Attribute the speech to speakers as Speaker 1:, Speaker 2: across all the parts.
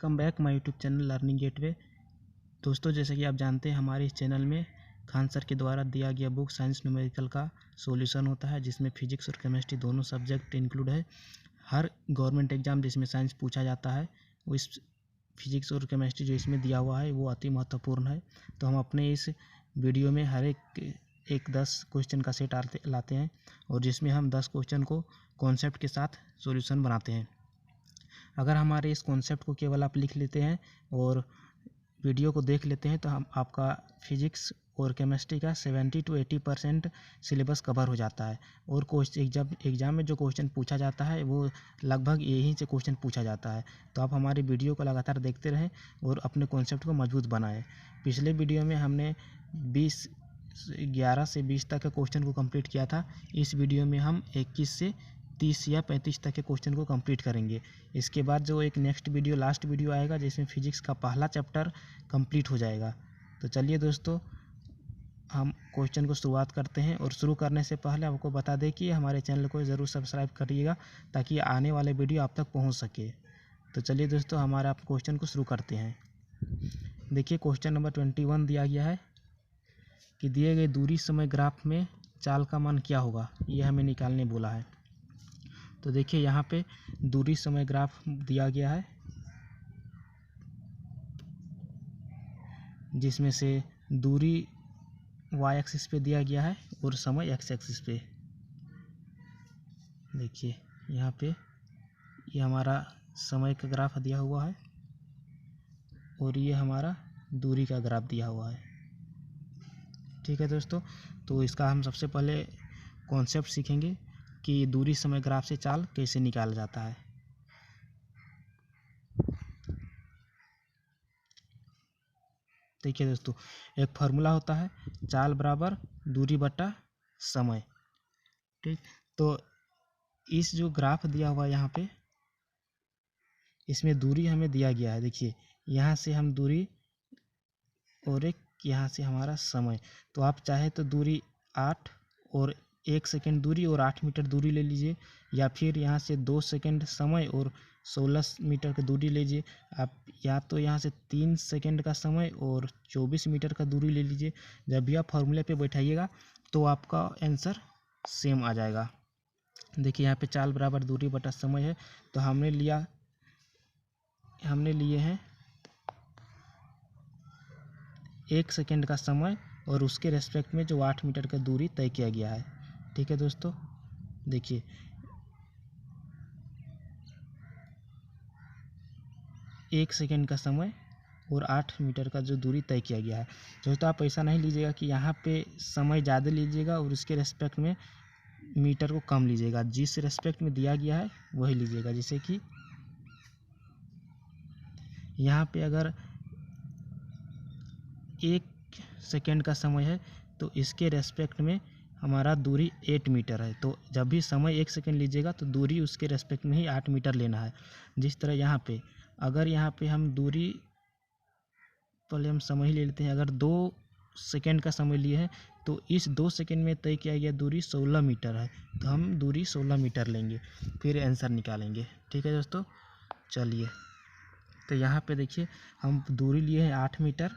Speaker 1: Come back my YouTube channel learning gateway. दोस्तों, जैसे कि आप जानते हैं, हमारे इस चैनल में खान सर के द्वारा दिया गया बुक साइंस न्यूमेरिकल का सॉल्यूशन होता है, जिसमें फिजिक्स और केमिस्ट्री दोनों सब्जेक्ट इंक्लूड है। हर गवर्नमेंट एग्जाम जिसमें साइंस पूछा जाता है, वो इस फिजिक्स और केमिस्ट्री जो इसमें दिया हुआ है वो अति महत्वपूर्ण है। तो हम अपने इस वीडियो में हर एक 10 क्वेश्चन का सेट लाते हैं, और जिसमें हम 10 क्वेश्चन को कॉन्सेप्ट के साथ सॉल्यूशन बनाते हैं। अगर हमारे इस कॉन्सेप्ट को केवल आप लिख लेते हैं और वीडियो को देख लेते हैं, तो हम आपका फिजिक्स और केमिस्ट्री का 70 to 80% सिलेबस कवर हो जाता है। और एग्जाम में जो क्वेश्चन पूछा जाता है वो लगभग यहीं से क्वेश्चन पूछा जाता है। तो आप हमारी वीडियो को लगातार देखते रहें और अपने कॉन्सेप्ट को मजबूत बनाएं। पिछले वीडियो में हमने 11 से 20 तक के क्वेश्चन को कंप्लीट किया था। इस वीडियो में हम 21 से 30 या 35 तक के क्वेश्चन को कंप्लीट करेंगे। इसके बाद जो एक नेक्स्ट वीडियो लास्ट वीडियो आएगा, जिसमें फिजिक्स का पहला चैप्टर कंप्लीट हो जाएगा। तो चलिए दोस्तों, हम क्वेश्चन को शुरुआत करते हैं। और शुरू करने से पहले आपको बता दें कि हमारे चैनल को ज़रूर सब्सक्राइब करिएगा, ताकि आने वाले वीडियो आप तक पहुंच सके। तो चलिए दोस्तों, हमारा क्वेश्चन को शुरू करते हैं। देखिए, क्वेश्चन नंबर 21 दिया गया है कि दिए गए दूरी समय ग्राफ में चाल का मान क्या होगा, ये हमें निकालने बोला है। तो देखिए, यहाँ पे दूरी समय ग्राफ दिया गया है, जिसमें से दूरी y एक्सिस पे दिया गया है और समय x एक्सिस पे। देखिए यहाँ पे ये हमारा समय का ग्राफ दिया हुआ है और ये हमारा दूरी का ग्राफ दिया हुआ है। ठीक है दोस्तों, तो इसका हम सबसे पहले कॉन्सेप्ट सीखेंगे कि दूरी समय ग्राफ से चाल कैसे निकाला जाता है। देखिए दोस्तों, एक फार्मूला होता है, चाल बराबर दूरी बटा समय। ठीक, तो इस जो ग्राफ दिया हुआ है यहाँ पे, इसमें दूरी हमें दिया गया है। देखिए, यहाँ से हम दूरी और एक यहाँ से हमारा समय। तो आप चाहे तो दूरी 8 और 1 सेकेंड दूरी और 8 मीटर दूरी ले लीजिए, या फिर यहाँ से 2 सेकेंड समय और 16 मीटर की दूरी लीजिए। आप या तो यहाँ से 3 सेकेंड का समय और 24 मीटर का दूरी ले लीजिए। जब भी आप फार्मूले पे बैठाइएगा तो आपका आंसर सेम आ जाएगा। देखिए, यहाँ पे चाल बराबर दूरी बटा समय है, तो हमने लिए हैं 1 सेकेंड का समय और उसके रेस्पेक्ट में जो 8 मीटर का दूरी तय किया गया है। ठीक है दोस्तों, देखिए 1 सेकेंड का समय और 8 मीटर का जो दूरी तय किया गया है। दोस्तों, आप ऐसा नहीं लीजिएगा कि यहाँ पे समय ज़्यादा लीजिएगा और उसके रेस्पेक्ट में मीटर को कम लीजिएगा। जिस रेस्पेक्ट में दिया गया है वही लीजिएगा। जैसे कि यहाँ पे अगर 1 सेकेंड का समय है तो इसके रेस्पेक्ट में हमारा दूरी 8 मीटर है। तो जब भी समय 1 सेकेंड लीजिएगा तो दूरी उसके रेस्पेक्ट में ही 8 मीटर लेना है। जिस तरह यहाँ पे अगर यहाँ पे हम दूरी, पहले हम समय ही ले लेते हैं। अगर 2 सेकेंड का समय लिए हैं तो इस 2 सेकेंड में तय किया गया दूरी 16 मीटर है, तो हम दूरी 16 मीटर लेंगे, फिर आंसर निकालेंगे। ठीक है दोस्तों, चलिए, तो यहाँ पे देखिए हम दूरी लिए हैं 8 मीटर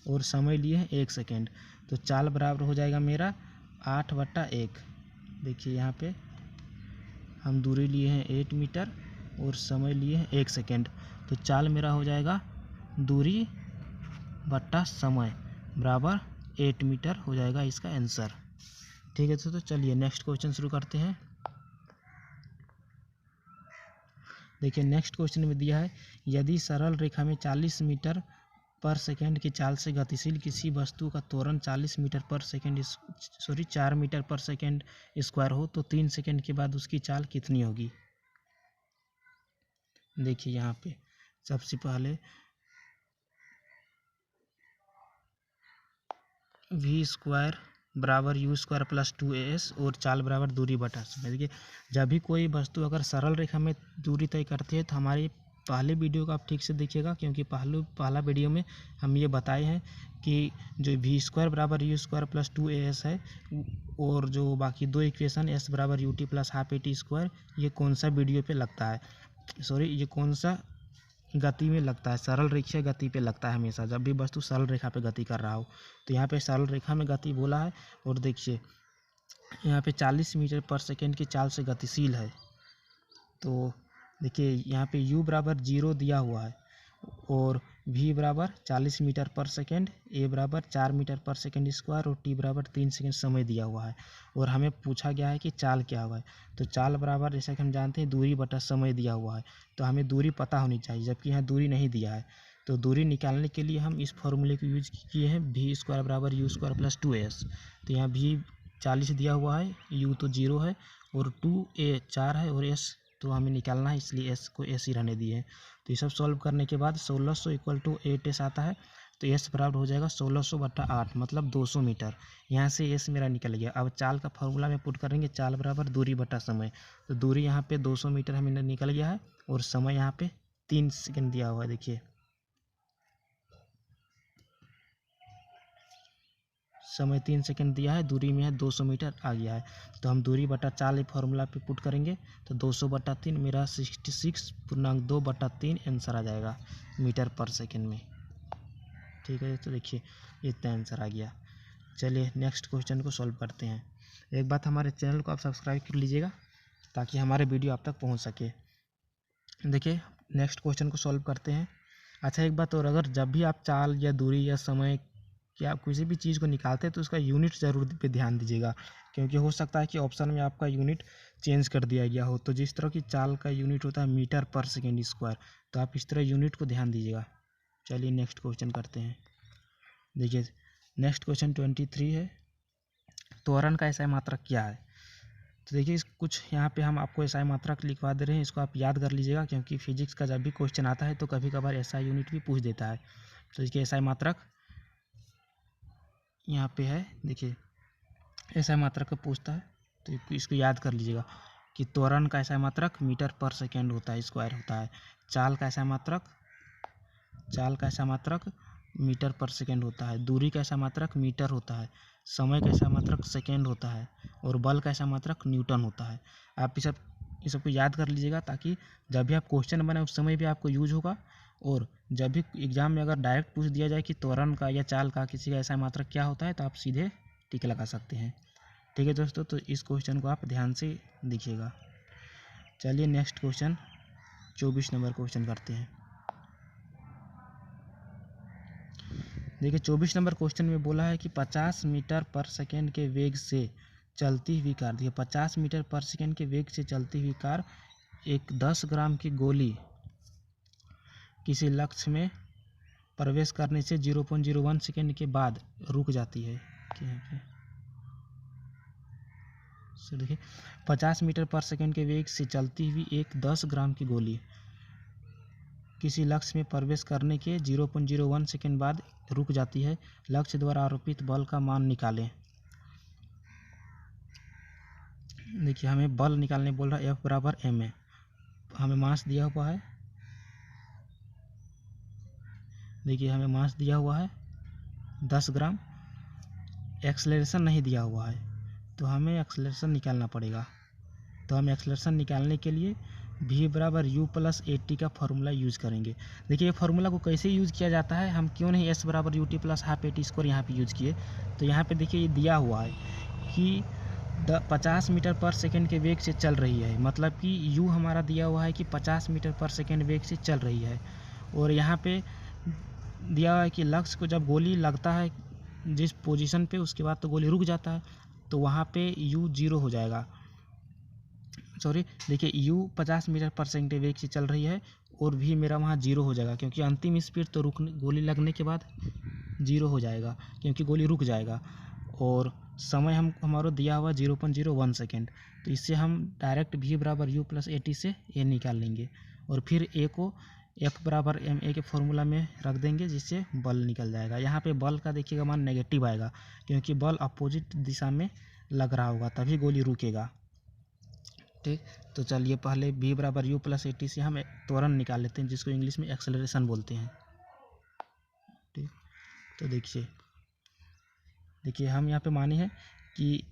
Speaker 1: और समय लिए हैं 1 सेकेंड। तो चाल बराबर हो जाएगा मेरा 8/1। देखिए यहाँ पे हम दूरी लिए हैं 8 मीटर और समय लिए हैं 1 सेकेंड। तो चाल मेरा हो जाएगा दूरी बटा समय बराबर 8 मीटर हो जाएगा इसका आंसर। ठीक है दोस्तों, चलिए नेक्स्ट क्वेश्चन शुरू करते हैं। देखिए, नेक्स्ट क्वेश्चन में दिया है, यदि सरल रेखा में 40 मीटर पर सेकेंड की चाल से गतिशील किसी वस्तु का त्वरण 4 मीटर पर सेकेंड स्क्वायर हो, तो 3 सेकेंड के बाद उसकी चाल कितनी होगी। देखिए यहाँ पे सबसे पहले v स्क्वायर बराबर u स्क्वायर प्लस 2as और चाल बराबर दूरी बटा समय। देखिए, जब भी कोई वस्तु अगर सरल रेखा में दूरी तय करती है तो हमारी पहले वीडियो को आप ठीक से देखिएगा, क्योंकि पहला वीडियो में हम ये बताए हैं कि जो v स्क्वायर बराबर u स्क्वायर प्लस 2as है, और जो बाकी दो इक्वेशन s बराबर ut plus half at square, ये कौन सा वीडियो पे लगता है। सॉरी, ये कौन सा गति में लगता है, सरल रेखीय गति पे लगता है हमेशा, जब भी वस्तु सरल रेखा पे गति कर रहा हो। तो यहाँ पे सरल रेखा में गति बोला है। और देखिए यहाँ पे 40 मीटर पर सेकेंड की चाल से गतिशील है। तो देखिए यहाँ पे u बराबर 0 दिया हुआ है और v बराबर 40 मीटर पर सेकेंड, a बराबर 4 मीटर पर सेकेंड स्क्वायर और t बराबर 3 सेकेंड समय दिया हुआ है। और हमें पूछा गया है कि चाल क्या हुआ है। तो चाल बराबर जैसा कि हम जानते हैं दूरी बटा समय दिया हुआ है। तो हमें दूरी पता होनी चाहिए, जबकि यहाँ दूरी नहीं दिया है। तो दूरी निकालने के लिए हम इस फॉर्मूले को यूज किए हैं, v स्क्वायर बराबर u स्क्वायर प्लस 2s। तो यहाँ v 40 दिया हुआ है, u तो 0 है और 2a 4 है और s तो हमें निकालना है, इसलिए s को s ही रहने दिए हैं। तो ये सब सॉल्व करने के बाद 1600 इक्वल टू 8s आता है। तो s बराबर हो जाएगा 1600 बटा 8 मतलब 200 मीटर। यहाँ से s मेरा निकल गया। अब चाल का फॉर्मूला में पुट करेंगे, चाल बराबर दूरी बटा समय। तो दूरी यहाँ पे 200 मीटर हमें निकल गया है और समय यहाँ पे 3 सेकेंड दिया हुआ है। देखिए समय 3 सेकेंड दिया है, दूरी में है 200 मीटर आ गया है। तो हम दूरी बटा चाल फॉर्मूला पे पुट करेंगे तो 200 बटा 3 मेरा 66.2 बटा 3 आंसर आ जाएगा मीटर पर सेकेंड में। ठीक है, तो देखिए इतना आंसर आ गया। चलिए नेक्स्ट क्वेश्चन को सॉल्व करते हैं। एक बात, हमारे चैनल को आप सब्सक्राइब कर लीजिएगा ताकि हमारे वीडियो आप तक पहुंच सके। देखिए नेक्स्ट क्वेश्चन को सॉल्व करते हैं। अच्छा एक बात और, अगर जब भी आप चाल या दूरी या समय कि आप किसी भी चीज़ को निकालते हैं तो उसका यूनिट ज़रूर पे ध्यान दीजिएगा, क्योंकि हो सकता है कि ऑप्शन में आपका यूनिट चेंज कर दिया गया हो। तो जिस तरह की चाल का यूनिट होता है मीटर पर सेकेंड स्क्वायर, तो आप इस तरह यूनिट को ध्यान दीजिएगा। चलिए नेक्स्ट क्वेश्चन करते हैं। देखिए नेक्स्ट क्वेश्चन 23 है, त्वरण का एसआई मात्रक क्या है। तो देखिए कुछ यहाँ पे हम आपको एसआई मात्रक लिखवा दे रहे हैं, इसको आप याद कर लीजिएगा, क्योंकि फिजिक्स का जब भी क्वेश्चन आता है तो कभी कभार एसआई यूनिट भी पूछ देता है। तो देखिए एसआई मात्रक यहाँ पे है। देखिए एसआई मात्रक का पूछता है तो इसको याद कर लीजिएगा कि त्वरण का एसआई मात्रक मीटर पर सेकेंड होता है, स्क्वायर होता है। चाल का एसआई मात्रक मीटर पर सेकेंड होता है। दूरी का एसआई मात्रक मीटर होता है। समय का एसआई मात्रक सेकेंड होता है और बल का एसआई मात्रक न्यूटन होता है। आप ये सबको याद कर लीजिएगा ताकि जब भी आप क्वेश्चन बनाए उस समय भी आपको यूज होगा। और जब भी एग्जाम में अगर डायरेक्ट पूछ दिया जाए कि त्वरण का या चाल का किसी का एसआई मात्रक क्या होता है तो आप सीधे टिक लगा सकते हैं। ठीक है दोस्तों, तो इस क्वेश्चन को आप ध्यान से देखिएगा। चलिए नेक्स्ट क्वेश्चन 24 नंबर क्वेश्चन करते हैं। देखिए 24 नंबर क्वेश्चन में बोला है कि 50 मीटर पर सेकेंड के वेग से चलती हुई कार, देखिए 50 मीटर पर सेकेंड के वेग से चलती हुई कार एक 10 ग्राम की गोली किसी लक्ष्य में प्रवेश करने से 0.01 सेकेंड के बाद रुक जाती है। देखिए 50 मीटर पर सेकेंड के वेग से चलती हुई एक 10 ग्राम की गोली किसी लक्ष्य में प्रवेश करने के 0.01 सेकेंड बाद रुक जाती है। लक्ष्य द्वारा आरोपित बल का मान निकालें। देखिए हमें बल निकालने बोल रहा है, F बराबर m है। हमें मास दिया हुआ है, देखिए हमें मास दिया हुआ है 10 ग्राम। एक्सलेरेशन नहीं दिया हुआ है तो हमें एक्सलेरेशन निकालना पड़ेगा। तो हम एक्सलेरेशन निकालने के लिए v बराबर u प्लस ए टी का फॉर्मूला यूज़ करेंगे। देखिए ये फार्मूला को कैसे यूज़ किया जाता है, हम क्यों नहीं s बराबर u t plus half a t square यहाँ पे यूज़ किए। तो यहाँ पे देखिए ये दिया हुआ है कि 50 मीटर पर सेकेंड के वेग से चल रही है, मतलब कि u हमारा दिया हुआ है कि 50 मीटर पर सेकेंड वेग से चल रही है। और यहाँ पे दिया हुआ है कि लक्ष्य को जब गोली लगता है जिस पोजीशन पे, उसके बाद तो गोली रुक जाता है, तो वहाँ पे u 0 हो जाएगा। सॉरी देखिए u 50 मीटर पर सेकेंड वेग से चल रही है और v मेरा वहाँ 0 हो जाएगा, क्योंकि अंतिम स्पीड तो गोली लगने के बाद 0 हो जाएगा, क्योंकि गोली रुक जाएगा। और समय हमारा दिया हुआ 0.01 सेकेंड। तो इससे हम डायरेक्ट v बराबर u प्लस ए टी से a निकाल लेंगे और फिर a को F बराबर ma के फॉर्मूला में रख देंगे, जिससे बल निकल जाएगा। यहाँ पे बल का देखिएगा मान नेगेटिव आएगा, क्योंकि बल अपोजिट दिशा में लग रहा होगा तभी गोली रुकेगा। ठीक, तो चलिए पहले v बराबर u प्लस ए टी से हम त्वरण निकाल लेते हैं, जिसको इंग्लिश में एक्सेलरेशन बोलते हैं। ठीक, तो देखिए हम यहाँ पे माने हैं कि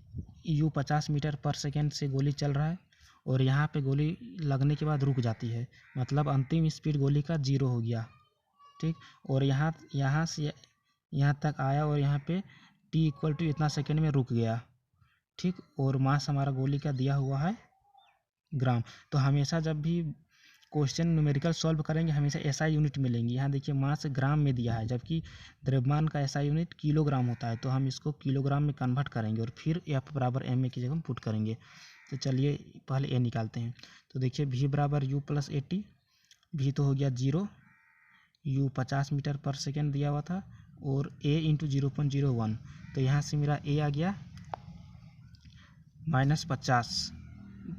Speaker 1: u 50 मीटर पर सेकेंड से गोली चल रहा है और यहाँ पे गोली लगने के बाद रुक जाती है, मतलब अंतिम स्पीड गोली का 0 हो गया। ठीक, और यहाँ से यहाँ तक आया और यहाँ पे t = इतना सेकेंड में रुक गया। ठीक, और मास हमारा गोली का दिया हुआ है ग्राम। तो हमेशा जब भी क्वेश्चन न्यूमेरिकल सॉल्व करेंगे हमेशा एसआई यूनिट मिलेंगी। यहाँ देखिए मास ग्राम में दिया है, जबकि द्रव्यमान का एसआई यूनिट किलोग्राम होता है, तो हम इसको किलोग्राम में कन्वर्ट करेंगे और फिर F = ma की जगह हम पुट करेंगे। तो चलिए पहले ए निकालते हैं। तो देखिए v = u + at, v तो हो गया 0, u 50 मीटर पर सेकेंड दिया हुआ था, और a × 0.01, तो यहाँ से मेरा a आ गया -50,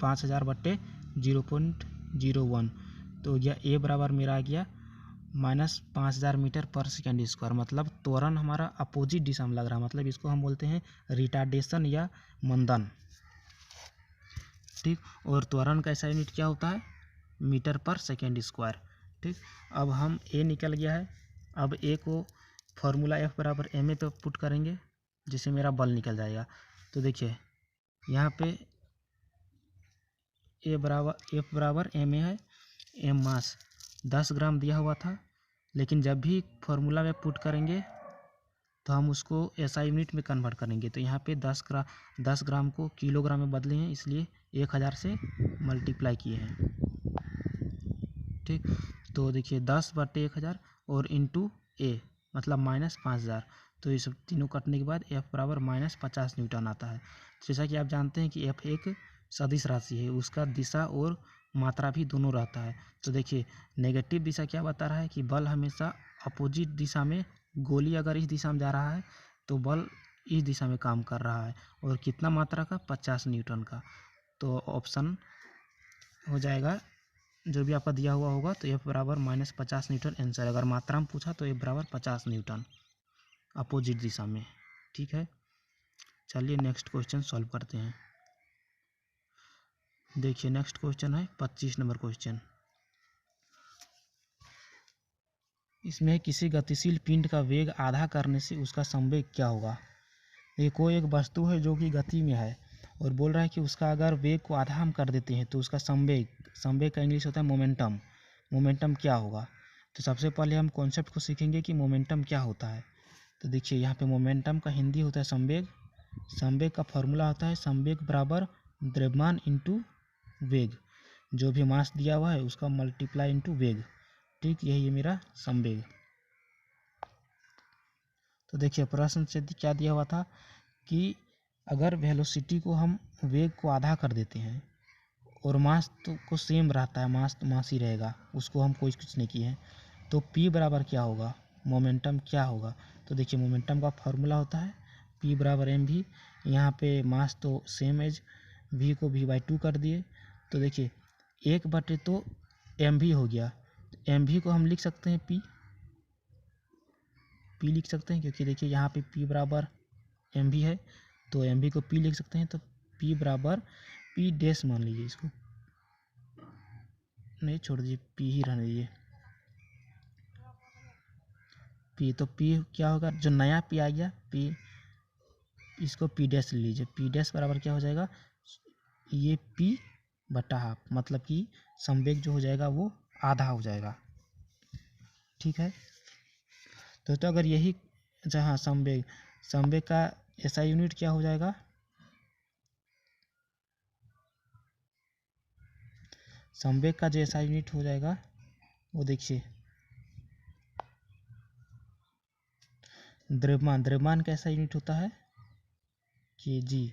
Speaker 1: 5000/0.01, तो यह a बराबर मेरा आ गया -5000 मीटर पर सेकेंड स्क्वायर। मतलब त्वरण हमारा अपोजिट दिशा में लग रहा है, मतलब इसको हम बोलते हैं रिटार्डेशन या मंदन। ठीक, और त्वरण का ऐसा यूनिट क्या होता है, मीटर पर सेकेंड स्क्वायर। ठीक, अब हम a निकल गया है। अब a को फॉर्मूला F = ma पे पुट करेंगे, जिससे मेरा बल निकल जाएगा। तो देखिए यहाँ पे F = ma है, m मास 10 ग्राम दिया हुआ था, लेकिन जब भी फॉर्मूला में पुट करेंगे तो हम उसको एसआई यूनिट में कन्वर्ट करेंगे। तो यहाँ पे 10 ग्राम को किलोग्राम में बदले हैं, इसलिए 1000 से मल्टीप्लाई किए हैं। ठीक, तो देखिए 10/1000 और इंटू a मतलब -5000, तो ये सब तीनों कटने के बाद F = -50 न्यूटन आता है। जैसा कि आप जानते हैं कि F एक सदिश राशि है, उसका दिशा और मात्रा भी दोनों रहता है। तो देखिए नेगेटिव दिशा क्या बता रहा है कि बल हमेशा अपोजिट दिशा में, गोली अगर इस दिशा में जा रहा है तो बल इस दिशा में काम कर रहा है, और कितना मात्रा का, 50 न्यूटन का। तो ऑप्शन हो जाएगा जो भी आपका दिया हुआ होगा, तो F = -50 न्यूटन आंसर। अगर मात्रा में पूछा तो F = 50 न्यूटन अपोजिट दिशा में। ठीक है, चलिए नेक्स्ट क्वेश्चन सॉल्व करते हैं। देखिए नेक्स्ट क्वेश्चन है 25 नंबर क्वेश्चन। इसमें किसी गतिशील पिंड का वेग आधा करने से उसका संवेग क्या होगा। ये कोई एक वस्तु है जो कि गति में है, और बोल रहा है कि उसका अगर वेग को आधा हम कर देते हैं तो उसका संवेग का इंग्लिश होता है मोमेंटम क्या होगा। तो सबसे पहले हम कॉन्सेप्ट को सीखेंगे कि मोमेंटम क्या होता है। तो देखिए यहाँ पे मोमेंटम का हिंदी होता है संवेग का फॉर्मूला होता है संवेग = द्रव्यमान इंटू वेग, जो भी मास दिया हुआ है उसका मल्टीप्लाई इंटू वेग। ठीक, यही है मेरा संवेग। तो देखिए प्रश्न से क्या दिया हुआ था कि अगर वेलोसिटी को हम वेग को आधा कर देते हैं और मास तो को सेम रहता है, मास तो मास ही रहेगा, उसको हम कुछ नहीं किए हैं, तो P बराबर क्या होगा, मोमेंटम क्या होगा। तो देखिए मोमेंटम का फॉर्मूला होता है P = mv। यहाँ पे मास तो सेम एज v को v/2 कर दिए, तो देखिए 1/2 mv हो गया। mv को हम लिख सकते हैं P लिख सकते हैं, क्योंकि देखिए यहाँ पे P = mv है, तो mv को P लिख सकते हैं। तो P = P' मान लीजिए, इसको नहीं छोड़ दीजिए, P ही रहने दीजिए P। तो P क्या होगा, जो नया P आ गया P, इसको P' ले लीजिए। P' बराबर क्या हो जाएगा, ये P/½ मतलब कि संवेग जो हो जाएगा वो आधा हो जाएगा। ठीक है, तो अगर यही जहाँ संवेग का एसआई यूनिट क्या हो जाएगा, संवेग का जो एसआई यूनिट हो जाएगा वो देखिए द्रव्यमान का एसआई यूनिट होता है kg,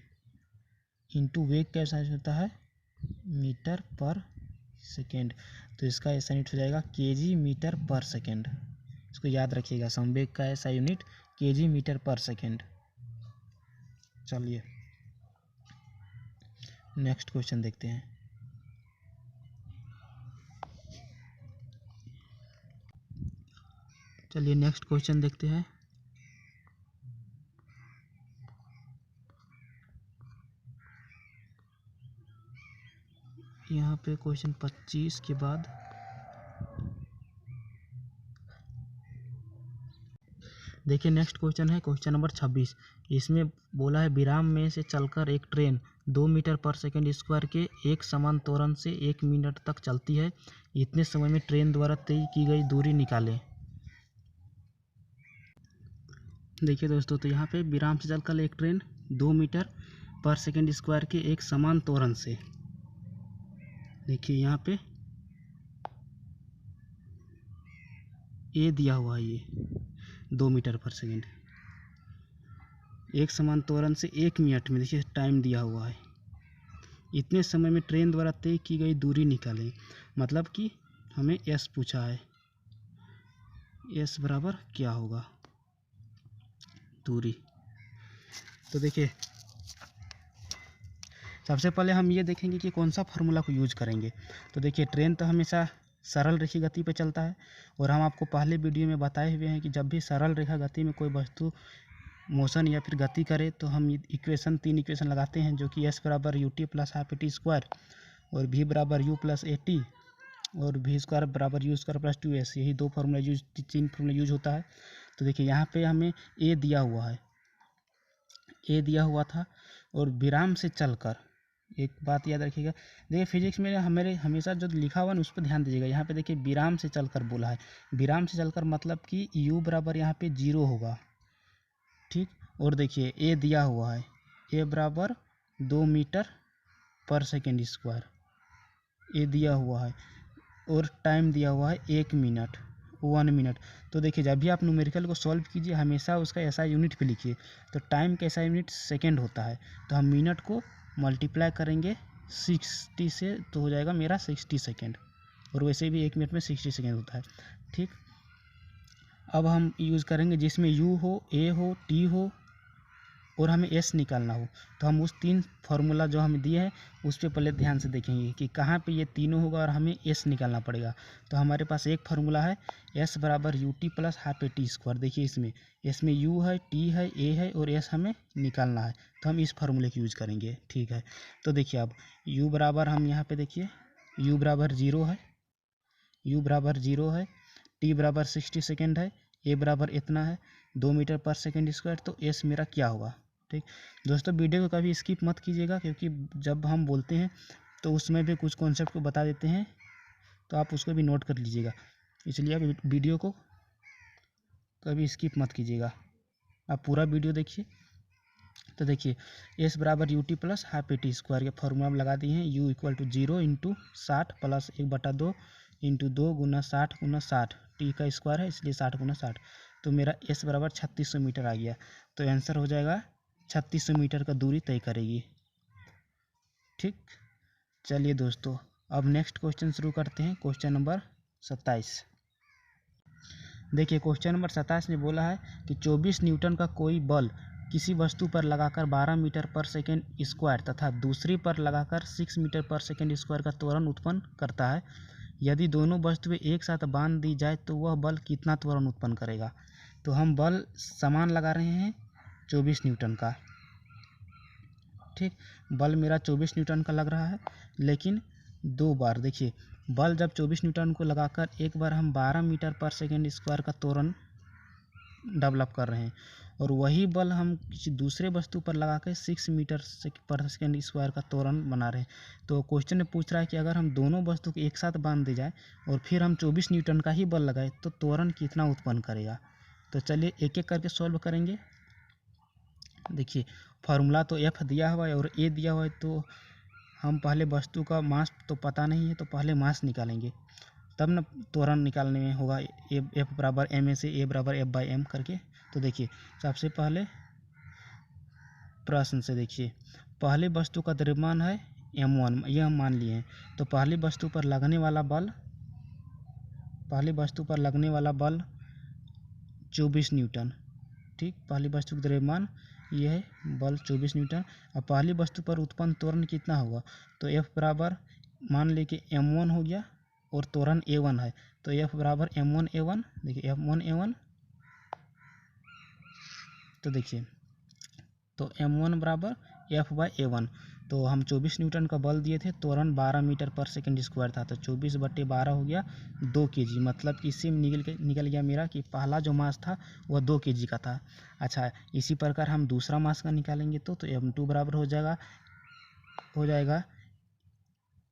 Speaker 1: इंटू वेग का एसआई यूनिट होता है मीटर पर सेकेंड। तो इसका एसआई यूनिट हो जाएगा kg मीटर पर सेकेंड। इसको याद रखिएगा, संवेग का एसआई यूनिट kg मीटर पर सेकेंड। चलिए नेक्स्ट क्वेश्चन देखते हैं। चलिए नेक्स्ट क्वेश्चन देखते हैं। यहाँ पे क्वेश्चन 25 के बाद देखिए नेक्स्ट क्वेश्चन है क्वेश्चन नंबर 26। इसमें बोला है विराम में से चलकर एक ट्रेन 2 मीटर पर सेकंड स्क्वायर के एक समान त्वरण से 1 मिनट तक चलती है। इतने समय में ट्रेन द्वारा तय की गई दूरी निकालें। देखिए दोस्तों, तो यहाँ पे विराम से चलकर एक ट्रेन 2 मीटर पर सेकंड स्क्वायर के एक समान त्वरण से, देखिए यहाँ पे ए दिया हुआ है, ये 2 मीटर पर सेकंड एक समान त्वरण से 1 मिनट में, देखिए टाइम दिया हुआ है। इतने समय में ट्रेन द्वारा तय की गई दूरी निकालें। मतलब कि हमें एस पूछा है, एस बराबर क्या होगा, दूरी। तो देखिए सबसे पहले हम ये देखेंगे कि कौन सा फार्मूला को यूज करेंगे। तो देखिए ट्रेन तो हमेशा सरल रेखीय गति पे चलता है, और हम आपको पहले वीडियो में बताए हुए हैं कि जब भी सरल रेखा गति में कोई वस्तु मोशन या फिर गति करे तो हम तीन इक्वेशन लगाते हैं, जो कि एस बराबर u t plus half a t square, और भी बराबर यू प्लस ए टी, और भी स्क्वायर बराबर यू स्क्वायर प्लस 2s। यही तीन फार्मूला यूज होता है। तो देखिए यहाँ पे हमें ए दिया हुआ है, ए दिया हुआ था, और विराम से चलकर, एक बात याद रखिएगा, देखिए फिजिक्स में हमारे हमेशा जो लिखा हुआ है उस पर ध्यान दीजिएगा। यहाँ पे देखिए विराम से चलकर बोला है, विराम से चलकर मतलब कि u बराबर यहाँ पे 0 होगा, ठीक। और देखिए ए दिया हुआ है, ए बराबर 2 मीटर पर सेकेंड स्क्वायर, ए दिया हुआ है, और टाइम दिया हुआ है 1 मिनट, 1 मिनट। तो देखिए जब भी आप न्यूमेरिकल को सॉल्व कीजिए हमेशा उसका एसआई यूनिट पे लिखिए। तो टाइम का एसआई यूनिट सेकेंड होता है, तो हम मिनट को मल्टीप्लाई करेंगे 60 से, तो हो जाएगा मेरा 60 सेकेंड, और वैसे भी 1 मिनट में 60 सेकेंड होता है, ठीक। अब हम यूज़ करेंगे जिसमें यू हो, ए हो, टी हो, और हमें एस निकालना हो। तो हम उस तीन फार्मूला जो हमें दिए हैं उस पर पहले ध्यान से देखेंगे कि कहाँ पे ये तीनों होगा, और हमें एस निकालना पड़ेगा। तो हमारे पास एक फार्मूला है, एस बराबर u t plus half a t square. देखिए इसमें यू है, टी है, ए है, और एस हमें निकालना है, तो हम इस फार्मूले की यूज़ करेंगे, ठीक है। तो देखिए अब यू बराबर, हम यहाँ पे देखिए यू बराबर 0 है, यू बराबर 0 है, टी बराबर 60 सेकेंड है, ए बराबर इतना है 2 मीटर पर सेकेंड स्क्वायर। तो एस मेरा क्या होगा, ठीक। दोस्तों वीडियो को कभी स्किप मत कीजिएगा, क्योंकि जब हम बोलते हैं तो उसमें भी कुछ कॉन्सेप्ट को बता देते हैं, तो आप उसको भी नोट कर लीजिएगा, इसलिए आप वीडियो को कभी स्किप मत कीजिएगा, आप पूरा वीडियो देखिए। तो देखिए एस बराबर u t plus half a t square के फॉर्मूला में लगा दिए हैं, u equal to 0 into 60 plus 1/2 into 2 गुना 60 गुना 60, टी का स्क्वायर है इसलिए 60 गुना 60। तो मेरा एस बराबर 3600 मीटर आ गया। तो आंसर हो जाएगा 3600 मीटर का दूरी तय करेगी, ठीक। चलिए दोस्तों अब नेक्स्ट क्वेश्चन शुरू करते हैं, क्वेश्चन नंबर 27। देखिए क्वेश्चन नंबर 27 ने बोला है कि 24 न्यूटन का कोई बल किसी वस्तु पर लगाकर 12 मीटर पर सेकेंड स्क्वायर तथा दूसरी पर लगाकर 6 मीटर पर सेकेंड स्क्वायर का त्वरण उत्पन्न करता है। यदि दोनों वस्तुएं एक साथ बांध दी जाए तो वह बल कितना त्वरण उत्पन्न करेगा। तो हम बल समान लगा रहे हैं 24 न्यूटन का, ठीक। बल मेरा 24 न्यूटन का लग रहा है, लेकिन दो बार, देखिए बल जब 24 न्यूटन को लगाकर एक बार हम 12 मीटर पर सेकेंड स्क्वायर का त्वरण डेवलप कर रहे हैं, और वही बल हम किसी दूसरे वस्तु पर लगा कर 6 मीटर पर सेकेंड स्क्वायर का त्वरण बना रहे हैं। तो क्वेश्चन में पूछ रहा है कि अगर हम दोनों वस्तु को एक साथ बांध दी जाए और फिर हम 24 न्यूटन का ही बल लगाए तो त्वरण कितना उत्पन्न करेगा। तो चलिए एक एक करके सॉल्व करेंगे। देखिए फार्मूला तो एफ दिया हुआ है और ए दिया हुआ है, तो हम पहले वस्तु का मास तो पता नहीं है, तो पहले मास निकालेंगे, तब न त्वरण निकालने में होगा। एफ बराबर एम ए से ए बराबर एफ बाई एम करके। तो देखिए सबसे पहले प्रश्न से देखिए, पहली वस्तु का द्रव्यमान है m1, यह हम मान लिए हैं। तो पहली वस्तु पर लगने वाला बल 24 न्यूटन, ठीक। पहली वस्तु का द्रव्यमान यह है बल 24 न्यूटन। और पहली वस्तु पर उत्पन्न त्वरण कितना होगा। तो एफ बराबर मान ली कि m1 हो गया और त्वरण a1 है, तो एफ बराबर m1 a1। देखिए m1 a1, तो देखिए तो m1 बराबर एफ बाई a1। तो हम 24 न्यूटन का बल दिए थे, त्वरण 12 मीटर पर सेकेंड स्क्वायर था, तो 24/12 हो गया 2 kg। मतलब कि इससे निकल गया मेरा कि पहला जो मास था वह 2 kg का था। अच्छा इसी प्रकार हम दूसरा मास का निकालेंगे तो m2 बराबर हो जाएगा हो जाएगा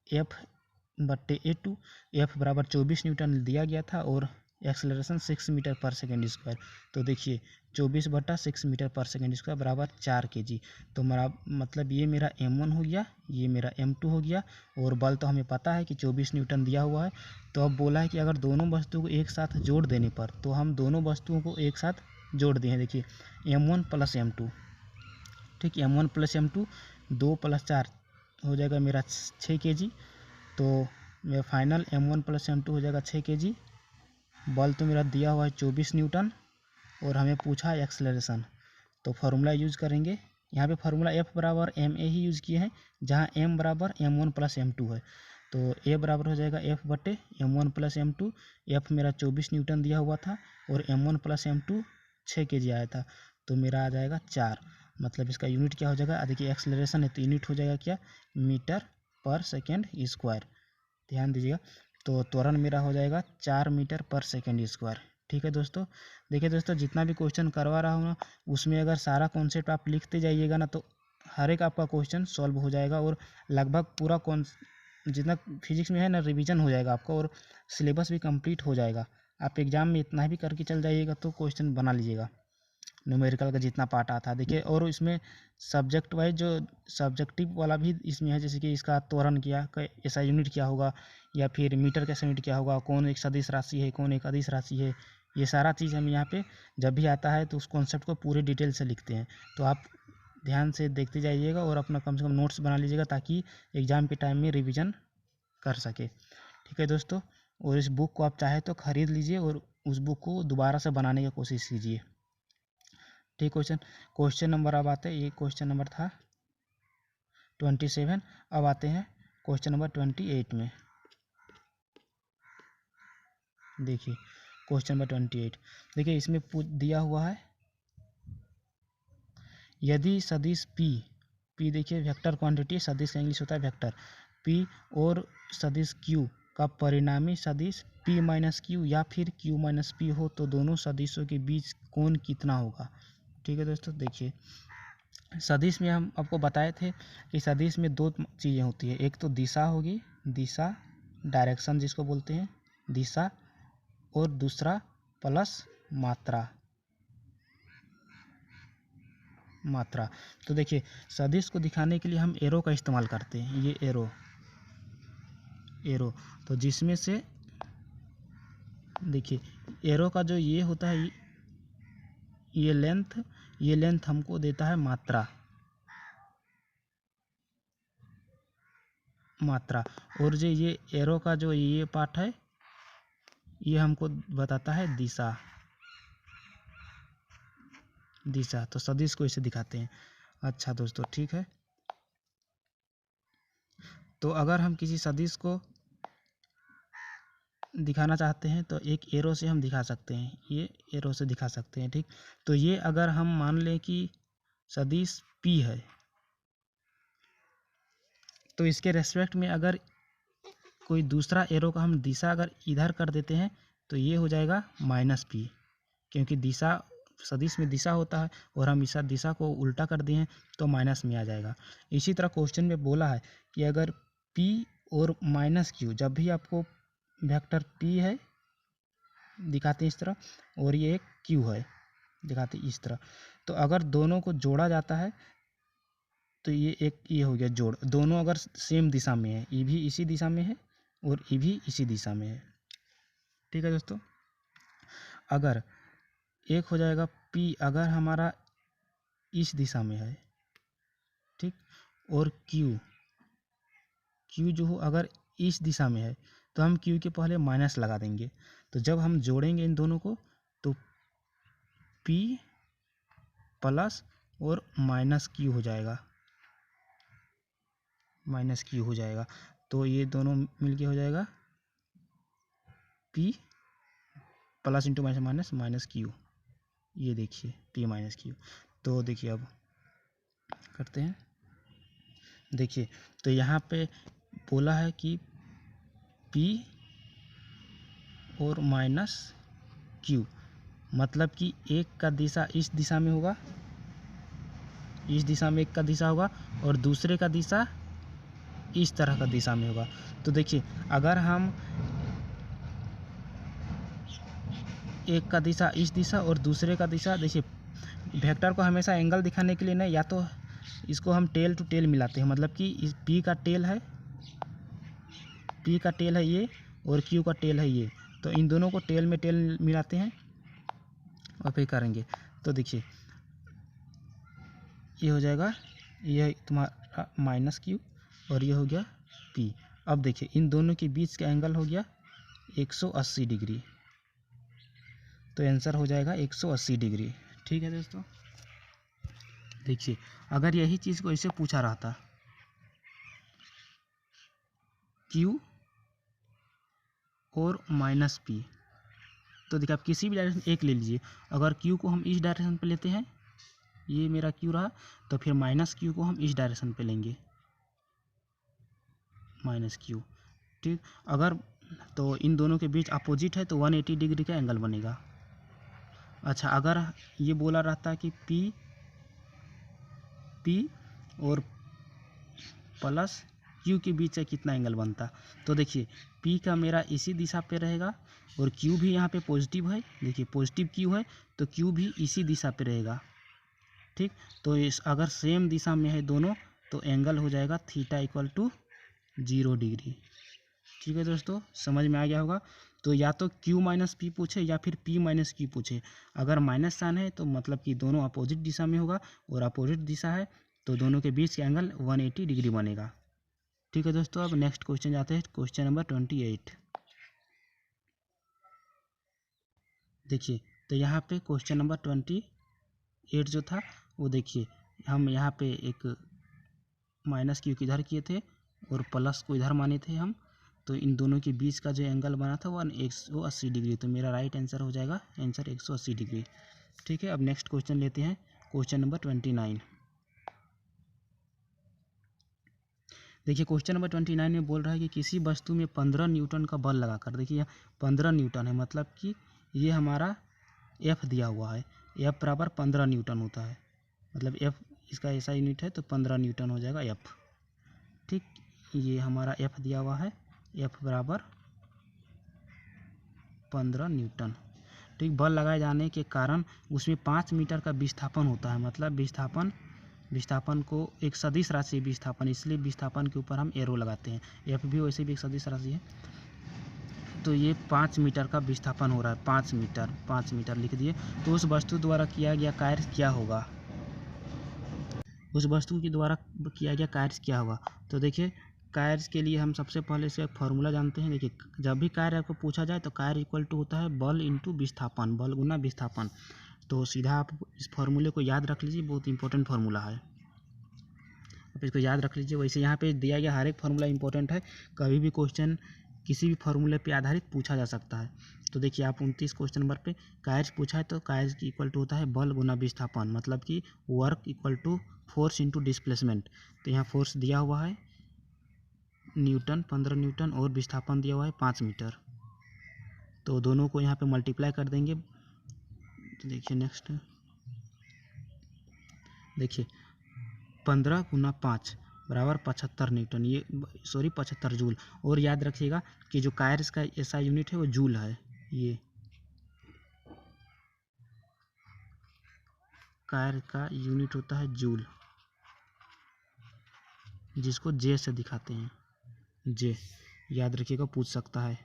Speaker 1: F/A2। F बराबर 24 न्यूटन दिया गया था और एक्सेलरेशन 6 मीटर पर सेकेंड स्क्वायर। तो देखिए 24/6 मीटर पर सेकेंड स्क्वायर बराबर 4 kg। तो मेरा मतलब ये मेरा M1 हो गया, ये मेरा M2 हो गया। और बल तो हमें पता है कि 24 न्यूटन दिया हुआ है। तो अब बोला है कि अगर दोनों वस्तुओं को एक साथ जोड़ देने पर, तो हम दोनों वस्तुओं को एक साथ जोड़ दिए हैं। देखिए M1 + M2, ठीक, M1 + M2 2 + 4 हो जाएगा मेरा 6 kg। तो मेरा फाइनल M1 + M2 हो जाएगा 6 kg। बल तो मेरा दिया हुआ है 24 न्यूटन और हमें पूछा है एक्सेलरेशन। तो फार्मूला यूज़ करेंगे। यहाँ पे फार्मूला F बराबर ma ही यूज़ किए हैं, जहाँ m बराबर M1 + M2 है। तो a बराबर हो जाएगा F/M1 + M2। F मेरा 24 न्यूटन दिया हुआ था और M1 + M2 6 kg आया था। तो मेरा आ जाएगा 4। मतलब इसका यूनिट क्या हो जाएगा, देखिए एक्सेलरेशन है तो यूनिट हो जाएगा क्या, मीटर पर सेकेंड स्क्वायर। ध्यान दीजिएगा। तो त्वरण मेरा हो जाएगा 4 मीटर पर सेकेंड स्क्वायर। ठीक है दोस्तों। देखिए दोस्तों, जितना भी क्वेश्चन करवा रहा हूँ ना, उसमें अगर सारा कॉन्सेप्ट आप लिखते जाइएगा ना, तो हर एक आपका क्वेश्चन सॉल्व हो जाएगा और लगभग पूरा जितना फिजिक्स में है ना, रिवीजन हो जाएगा आपका और सिलेबस भी कंप्लीट हो जाएगा। आप एग्ज़ाम में इतना भी करके चल जाइएगा तो क्वेश्चन बना लीजिएगा, न्यूमेरिकल का जितना पार्ट आता है। देखिए और इसमें सब्जेक्ट वाइज जो सब्जेक्टिव वाला भी इसमें है, जैसे कि इसका त्वरण क्या, ऐसा यूनिट क्या होगा, या फिर मीटर का यूनिट क्या होगा, कौन एक सदिश राशि है, कौन एक अदिश राशि है। ये सारा चीज़ हम यहाँ पे जब भी आता है तो उस कॉन्सेप्ट को पूरे डिटेल से लिखते हैं। तो आप ध्यान से देखते जाइएगा और अपना कम से कम नोट्स बना लीजिएगा, ताकि एग्ज़ाम के टाइम में रिविज़न कर सके। ठीक है दोस्तों। और इस बुक को आप चाहे तो ख़रीद लीजिए और उस बुक को दोबारा से बनाने की कोशिश कीजिए। ठीक। क्वेश्चन नंबर अब आते हैं, ये क्वेश्चन नंबर था 27। अब आते हैं क्वेश्चन नंबर 28 में। देखिए क्वेश्चन नंबर 28, देखिए इसमें दिया हुआ है, यदि सदिश P देखिए वेक्टर क्वांटिटी, सदिश का इंग्लिश होता है वेक्टर, P और सदिश Q का परिणामी सदिश P - Q या फिर Q - P हो, तो दोनों सदिशों के बीच कोण कितना होगा। ठीक है दोस्तों। देखिए सदिश में हम आपको बताए थे कि सदिश में दो चीज़ें होती है, एक तो दिशा होगी, दिशा डायरेक्शन जिसको बोलते हैं दिशा, और दूसरा प्लस मात्रा। तो देखिए सदिश को दिखाने के लिए हम एरो का इस्तेमाल करते हैं, ये एरो। तो जिसमें से देखिए एरो का जो ये होता है, ये लेंथ हमको देता है मात्रा। और जो ये एरो का जो ये पार्ट है, ये हमको बताता है दिशा। तो सदिश को इसे दिखाते हैं। अच्छा दोस्तों, ठीक है। तो अगर हम किसी सदिश को दिखाना चाहते हैं तो एक एरो से हम दिखा सकते हैं, ये एरो से दिखा सकते हैं। ठीक। तो ये अगर हम मान लें कि सदिश P है, तो इसके रेस्पेक्ट में अगर कोई दूसरा एरो का हम दिशा अगर इधर कर देते हैं, तो ये हो जाएगा -P, क्योंकि दिशा सदिश में दिशा होता है और हम इस दिशा को उल्टा कर दिए हैं तो माइनस में आ जाएगा। इसी तरह क्वेश्चन में बोला है कि अगर P और -Q, जब भी आपको वेक्टर P है दिखाते हैं इस तरह, और ये एक Q है दिखाते इस तरह, तो अगर दोनों को जोड़ा जाता है तो ये हो गया जोड़। दोनों अगर सेम दिशा में है, ये भी इसी दिशा में है और ये भी इसी दिशा में है। ठीक है दोस्तों। अगर एक हो जाएगा P अगर हमारा इस दिशा में है, ठीक, और Q जो हो अगर इस दिशा में है, तो हम Q के पहले माइनस लगा देंगे। तो जब हम जोड़ेंगे इन दोनों को तो P प्लस और -Q हो जाएगा, -Q हो जाएगा। तो ये दोनों मिलके हो जाएगा P plus into minus Q। ये देखिए P - Q। तो देखिए अब करते हैं। देखिए तो यहाँ पे बोला है कि P और -Q, मतलब कि एक का दिशा इस दिशा में होगा, इस दिशा में एक का दिशा होगा और दूसरे का दिशा इस तरह का दिशा में होगा। तो देखिए अगर हम एक का दिशा इस दिशा और दूसरे का दिशा, देखिए वेक्टर को हमेशा एंगल दिखाने के लिए ना या तो इसको हम टेल टू टेल मिलाते हैं, मतलब कि इस पी का टेल है ये और क्यू का टेल है ये, तो इन दोनों को टेल में टेल मिलाते हैं और फिर करेंगे। तो देखिए ये हो जाएगा, ये तुम्हारा माइनस क्यू और ये हो गया पी। अब देखिए इन दोनों के बीच का एंगल हो गया 180 डिग्री, तो आंसर हो जाएगा 180 डिग्री। ठीक है दोस्तों, देखिए अगर यही चीज़ को ऐसे पूछा रहा था क्यू और माइनस पी, तो देखिए आप किसी भी डायरेक्शन एक ले लीजिए। अगर क्यू को हम इस डायरेक्शन पे लेते हैं, ये मेरा क्यू रहा, तो फिर माइनस क्यू को हम इस डायरेक्शन पे लेंगे, माइनस क्यू। ठीक, अगर तो इन दोनों के बीच अपोजिट है तो 180 डिग्री का एंगल बनेगा। अच्छा, अगर ये बोला रहता है कि पी और प्लस क्यू के बीच से कितना एंगल बनता, तो देखिए पी का मेरा इसी दिशा पे रहेगा और क्यू भी यहाँ पे पॉजिटिव है, देखिए पॉजिटिव क्यू है तो क्यू भी इसी दिशा पे रहेगा। ठीक, तो इस अगर सेम दिशा में है दोनों तो एंगल हो जाएगा थीटा इक्वल टू 0 डिग्री। ठीक है दोस्तों, समझ में आ गया होगा। तो या तो Q माइनस पी पूछे या फिर P माइनस क्यू पूछे, अगर माइनस साइन है तो मतलब कि दोनों अपोजिट दिशा में होगा और अपोजिट दिशा है तो दोनों के बीच का एंगल 180 डिग्री बनेगा। ठीक है दोस्तों, अब नेक्स्ट क्वेश्चन जाते हैं, क्वेश्चन नंबर 28। देखिए तो यहाँ पे क्वेश्चन नंबर 28 जो था वो देखिए हम यहाँ पे एक माइनस क्यू इधर किए थे और प्लस को इधर माने थे हम, तो इन दोनों के बीच का जो एंगल बना था वो 180 डिग्री, तो मेरा राइट आंसर हो जाएगा आंसर 180 डिग्री। ठीक है, अब नेक्स्ट क्वेश्चन लेते हैं, क्वेश्चन नंबर 29। देखिए क्वेश्चन नंबर 29 में बोल रहा है कि किसी वस्तु में 15 न्यूटन का बल लगाकर, देखिए 15 न्यूटन है, मतलब कि ये हमारा एफ दिया हुआ है, एफ बराबर 15 न्यूटन होता है, मतलब एफ इसका ऐसा यूनिट है तो 15 न्यूटन हो जाएगा एफ। ठीक, ये हमारा एफ दिया हुआ है, एफ बराबर 15 न्यूटन। ठीक, बल लगाए जाने के कारण उसमें 5 मीटर का विस्थापन होता है, मतलब विस्थापन को एक सदिश राशि विस्थापन, इसलिए विस्थापन के ऊपर हम एरो लगाते हैं, एफ भी वैसे भी एक सदिश राशि है। तो ये 5 मीटर का विस्थापन हो रहा है, 5 मीटर लिख दिए। तो उस वस्तु द्वारा किया गया कार्य क्या होगा, उस वस्तु के द्वारा किया गया कार्य क्या होगा। तो देखिए कार्य के लिए हम सबसे पहले से एक फार्मूला जानते हैं। देखिए जब भी कार्य आपको पूछा जाए तो कार्य इक्वल टू होता है बल इंटू विस्थापन, बल गुना विस्थापन। तो सीधा आप इस फार्मूले को याद रख लीजिए, बहुत इंपॉर्टेंट फार्मूला है, आप इसको याद रख लीजिए। वैसे यहाँ पे दिया गया हर एक फार्मूला इंपॉर्टेंट है, कभी भी क्वेश्चन किसी भी फार्मूले पे आधारित पूछा जा सकता है। तो देखिए आप 29 क्वेश्चन नंबर पे कार्य पूछा है तो कार्य की इक्वल टू होता है बल गुना विस्थापन, मतलब कि work equal to force into displacement. तो यहाँ फोर्स दिया हुआ है न्यूटन, 15 न्यूटन, और विस्थापन दिया हुआ है 5 मीटर, तो दोनों को यहाँ पे मल्टीप्लाई कर देंगे। तो देखिए नेक्स्ट, देखिए 15 गुना 5 बराबर 75 न्यूटन, ये 75 जूल। और याद रखिएगा कि जो कार्य का ऐसा यूनिट है वो जूल है, ये कार्य का यूनिट होता है जूल, जिसको जे से दिखाते हैं, जे याद रखिएगा, पूछ सकता है।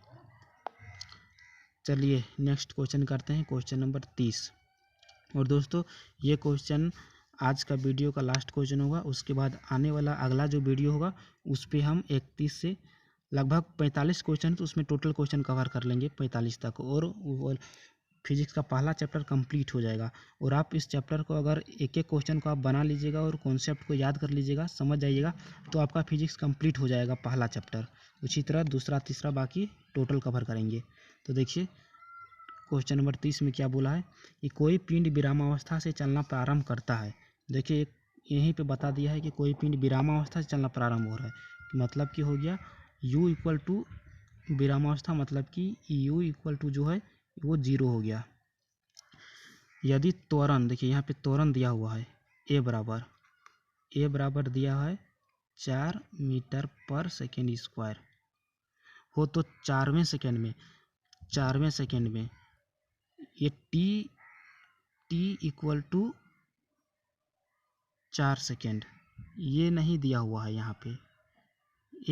Speaker 1: चलिए नेक्स्ट क्वेश्चन करते हैं, क्वेश्चन नंबर 30। और दोस्तों ये क्वेश्चन आज का वीडियो का लास्ट क्वेश्चन होगा, उसके बाद आने वाला अगला जो वीडियो होगा उस पर हम 31 से लगभग 45 क्वेश्चन, तो उसमें टोटल क्वेश्चन कवर कर लेंगे 45 तक, और फिजिक्स का पहला चैप्टर कंप्लीट हो जाएगा। और आप इस चैप्टर को अगर एक एक क्वेश्चन को आप बना लीजिएगा और कॉन्सेप्ट को याद कर लीजिएगा, समझ जाइएगा, तो आपका फिजिक्स कंप्लीट हो जाएगा पहला चैप्टर। उसी तरह दूसरा तीसरा बाकी टोटल कवर करेंगे। तो देखिए क्वेश्चन नंबर 30 में क्या बोला है कि कोई पिंड विरामावस्था से चलना प्रारंभ करता है। देखिए यहीं पे बता दिया है कि कोई पिंड विरामावस्था से चलना प्रारंभ हो रहा है, मतलब कि हो गया u इक्वल टू विरामावस्था, मतलब कि u इक्वल टू जो है वो 0 हो गया। यदि त्वरण, देखिए यहाँ पे त्वरण दिया हुआ है a बराबर दिया है 4 मीटर पर सेकेंड स्क्वायर हो तो 4वें सेकेंड में ये टी इक्वल टू 4 सेकेंड ये नहीं दिया हुआ है यहाँ पे।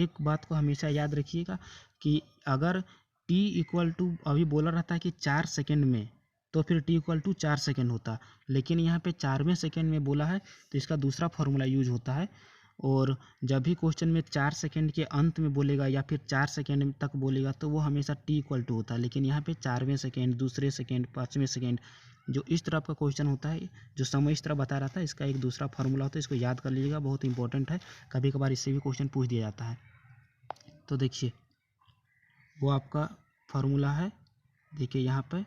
Speaker 1: एक बात को हमेशा याद रखिएगा कि अगर टी इक्वल टू अभी बोला रहता है कि 4 सेकेंड में, तो फिर टी इक्वल टू 4 सेकेंड होता, लेकिन यहाँ पे 4वें सेकेंड में बोला है तो इसका दूसरा फार्मूला यूज होता है। और जब भी क्वेश्चन में 4 सेकेंड के अंत में बोलेगा या फिर 4 सेकेंड तक बोलेगा तो वो हमेशा टी इक्वल टू होता है, लेकिन यहाँ पे 4वें सेकेंड, दूसरे सेकेंड, 5वें सेकेंड, जो इस तरह का क्वेश्चन होता है, जो समय इस तरह बता रहा था, इसका एक दूसरा फार्मूला होता है। इसको याद कर लीजिएगा, बहुत इंपॉर्टेंट है, कभी कभार इससे भी क्वेश्चन पूछ दिया जाता है। तो देखिए वो आपका फार्मूला है, देखिए यहाँ पे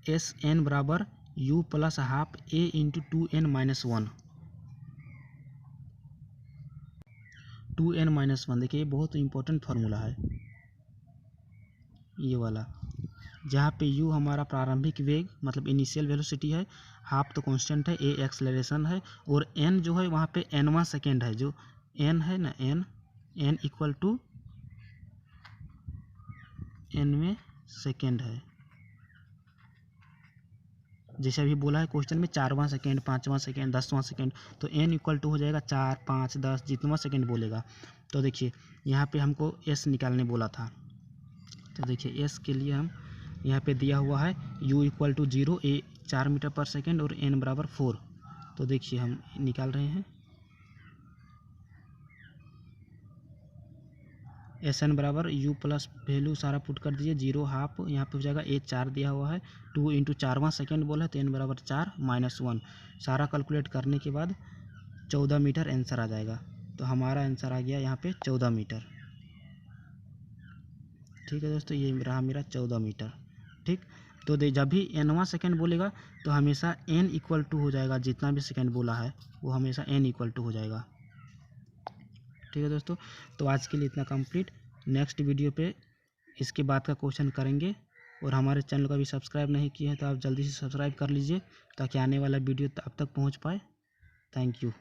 Speaker 1: एस एन बराबर you plus half A into 2n-1 2n-1। देखिए ये बहुत इंपॉर्टेंट फार्मूला है ये वाला, जहाँ पे u हमारा प्रारंभिक वेग मतलब इनिशियल वेलोसिटी है, हाफ तो कांस्टेंट है, a एक्सेलरेशन है, और n जो है वहाँ पे nवां सेकेंड है, जो n है ना, n इक्वल टू nवें सेकेंड है। जैसे अभी बोला है क्वेश्चन में 4वां सेकेंड, 5वां सेकेंड, 10वां सेकेंड, तो n इक्वल टू हो जाएगा 4, 5, 10 जितना सेकेंड बोलेगा। तो देखिए यहाँ पे हमको s निकालने बोला था, तो देखिए s के लिए हम यहाँ पे दिया हुआ है u equal to 0, a 4 metre पर सेकेंड और n बराबर 4। तो देखिए हम निकाल रहे हैं एस एन बराबर u प्लस वैल्यू सारा पुट कर दीजिए, 0 हाफ यहाँ पे हो जाएगा, a 4 दिया हुआ है, 2 इंटू 4वां सेकेंड बोला है तो n बराबर 4 -1, सारा कैलकुलेट करने के बाद 14 मीटर आंसर आ जाएगा। तो हमारा आंसर आ गया यहाँ पे 14 मीटर। ठीक है दोस्तों, ये रहा मेरा 14 मीटर। ठीक, तो जब भी nवां सेकेंड बोलेगा तो हमेशा n इक्वल टू हो जाएगा, जितना भी सेकेंड बोला है वो हमेशा n इक्वल टू हो जाएगा। ठीक है दोस्तों, तो आज के लिए इतना कंप्लीट। नेक्स्ट वीडियो पे इसके बाद का क्वेश्चन करेंगे, और हमारे चैनल को अभी सब्सक्राइब नहीं किया है तो आप जल्दी से सब्सक्राइब कर लीजिए ताकि आने वाला वीडियो आप तक पहुंच पाए। Thank you.